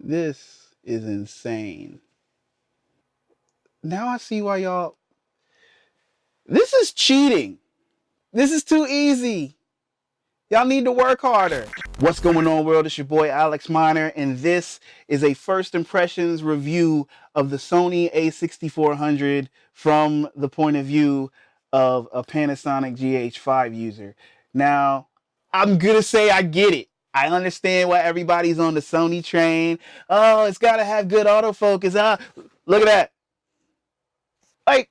This is insane. Now I see why y'all... This is cheating. This is too easy. Y'all need to work harder. What's going on, world? It's your boy Alex Miner, and this is a first impressions review of the Sony a6400 from the point of view of a Panasonic GH5 user. Now, I'm gonna say I get it. I understand why everybody's on the Sony train. Oh, it's gotta have good autofocus. Look at that. Like,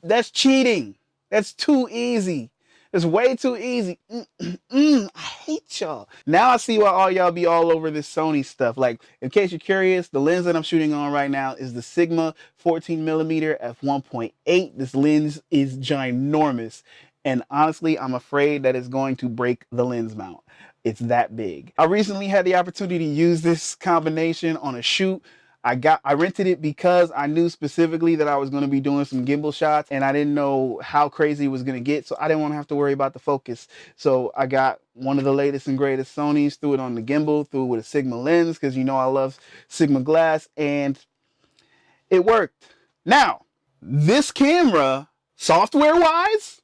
that's cheating. That's too easy. It's way too easy. I hate y'all. Now I see why all y'all be all over this Sony stuff. Like, in case you're curious, the lens that I'm shooting on right now is the Sigma 14mm f1.8. This lens is ginormous. And honestly, I'm afraid that it's going to break the lens mount. It's that big. I recently had the opportunity to use this combination on a shoot. I rented it because I knew specifically that I was going to be doing some gimbal shots, and I didn't know how crazy it was going to get, so I didn't want to have to worry about the focus. So I got one of the latest and greatest Sonys, threw it on the gimbal, threw it with a Sigma lens, because you know I love Sigma glass, and it worked. Now, this camera, software-wise,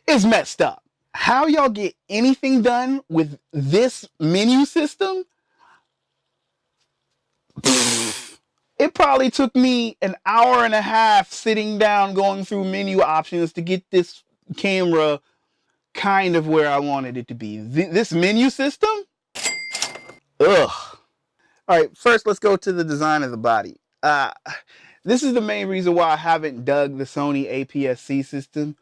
is messed up. How y'all get anything done with this menu system? It probably took me an hour and a half sitting down going through menu options to get this camera kind of where I wanted it to be. This menu system? Ugh. All right, first let's go to the design of the body. This is the main reason why I haven't dug the Sony APS-C system.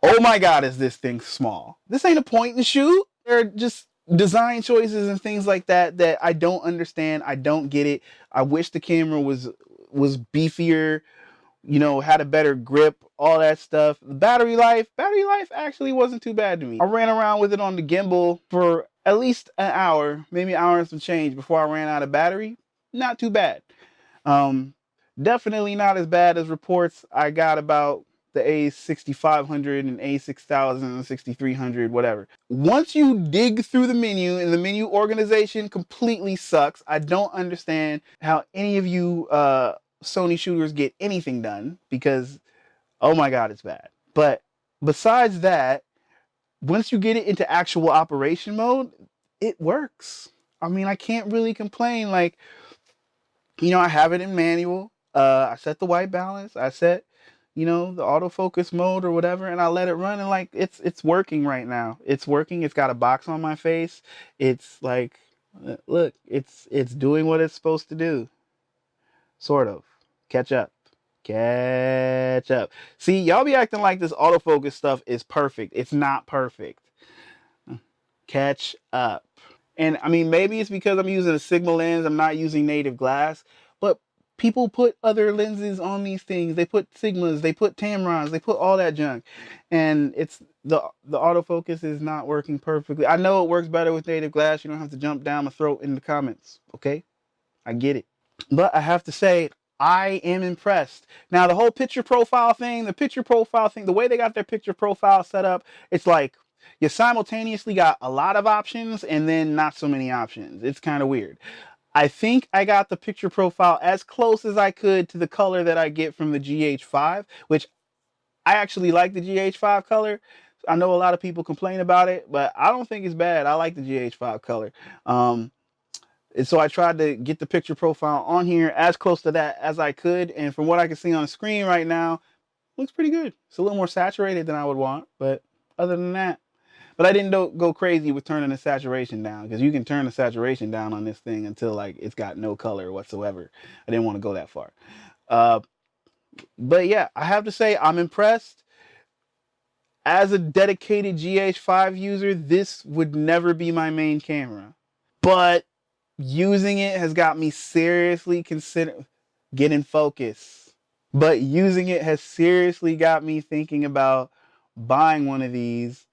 Oh my God, is this thing small. This ain't a point and shoot. They're just design choices and things like that that I don't understand. I don't get it. I wish the camera was beefier, you know, had a better grip, all that stuff. The battery life actually wasn't too bad to me. I ran around with it on the gimbal for at least an hour, maybe an hour and some change before I ran out of battery. Not too bad. Definitely not as bad as reports I got about the A6500 and A6000 and 6300, whatever. Once you dig through the menu, and the menu organization completely sucks. I don't understand how any of you Sony shooters get anything done, because oh my God, it's bad. But besides that, once you get it into actual operation mode, it works. I mean, I can't really complain. Like, you know, I have it in manual. I set the white balance. I set, you know, the autofocus mode or whatever, and I let it run, and like it's working right now. It's working. It's got a box on my face. It's like, look, it's doing what it's supposed to do. Sort of. Catch up. Catch up. See, y'all be acting like this autofocus stuff is perfect. It's not perfect. Catch up. And I mean, maybe it's because I'm using a Sigma lens, I'm not using native glass, but people put other lenses on these things. They put Sigmas, they put Tamrons, they put all that junk. And it's the autofocus is not working perfectly. I know it works better with native glass. You don't have to jump down my throat in the comments, okay? I get it. But I have to say, I am impressed. Now, the whole picture profile thing, the way they got their picture profile set up, it's like, you simultaneously got a lot of options and then not so many options. It's kind of weird. I think I got the picture profile as close as I could to the color that I get from the GH5, which I actually like the GH5 color. I know a lot of people complain about it, but I don't think it's bad. I like the GH5 color. And so I tried to get the picture profile on here as close to that as I could. And from what I can see on the screen right now, looks pretty good. It's a little more saturated than I would want, but other than that, but I didn't go crazy with turning the saturation down, because you can turn the saturation down on this thing until like it's got no color whatsoever. I didn't want to go that far. But yeah, I have to say I'm impressed. As a dedicated GH5 user, this would never be my main camera. But using it has got me seriously consider getting focus. But using it has seriously got me thinking about buying one of these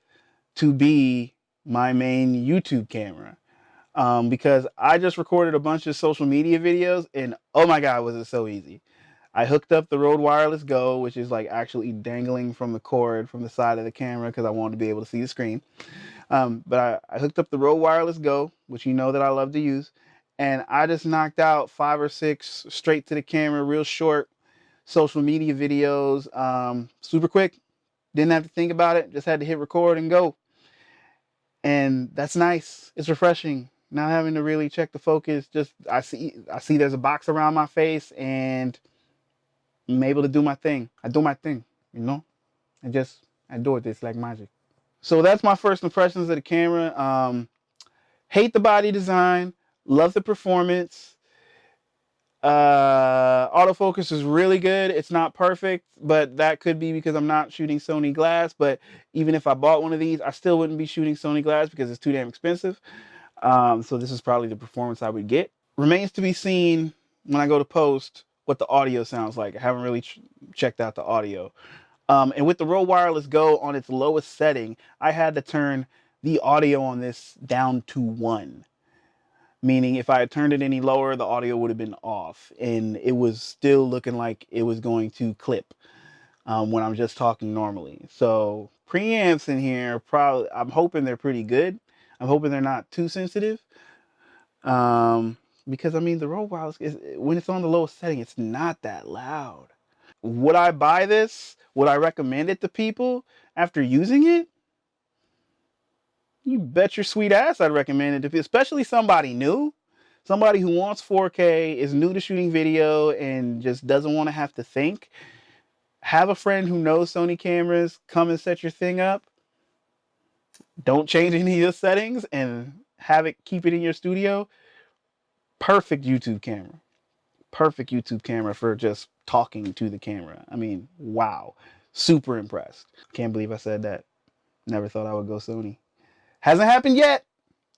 to be my main YouTube camera, because I just recorded a bunch of social media videos, and oh my God, was it so easy. I hooked up the Rode Wireless Go, which is like actually dangling from the cord from the side of the camera because I wanted to be able to see the screen. But I hooked up the Rode Wireless Go, which you know that I love to use, and I just knocked out 5 or 6 straight to the camera, real short social media videos, super quick. Didn't have to think about it, just had to hit record and go. And that's nice. It's refreshing. Not having to really check the focus. Just I see there's a box around my face and I'm able to do my thing. I do my thing, you know? I do it. It's like magic. So that's my first impressions of the camera. Hate the body design, love the performance. Autofocus is really good. It's not perfect, but that could be because I'm not shooting Sony glass. But even if I bought one of these, I still wouldn't be shooting Sony glass because it's too damn expensive. So this is probably the performance I would get. Remains to be seen when I go to post what the audio sounds like. I haven't really checked out the audio. And with the Rode Wireless Go on its lowest setting, I had to turn the audio on this down to 1. Meaning if I had turned it any lower, the audio would have been off. And it was still looking like it was going to clip when I'm just talking normally. So preamps in here, probably, I'm hoping they're pretty good. I'm hoping they're not too sensitive. Because I mean, the Rode Wireless, when it's on the lowest setting, it's not that loud. Would I buy this? Would I recommend it to people after using it? You bet your sweet ass I'd recommend it to people, especially somebody new. Somebody who wants 4K, is new to shooting video, and just doesn't want to have to think. Have a friend who knows Sony cameras, come and set your thing up. Don't change any of your settings and keep it in your studio. Perfect YouTube camera. Perfect YouTube camera for just talking to the camera. I mean, wow. Super impressed. Can't believe I said that. Never thought I would go Sony. Hasn't happened yet.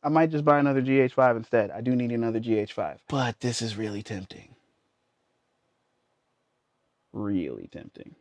I might just buy another GH5 instead. I do need another GH5. But this is really tempting. Really tempting.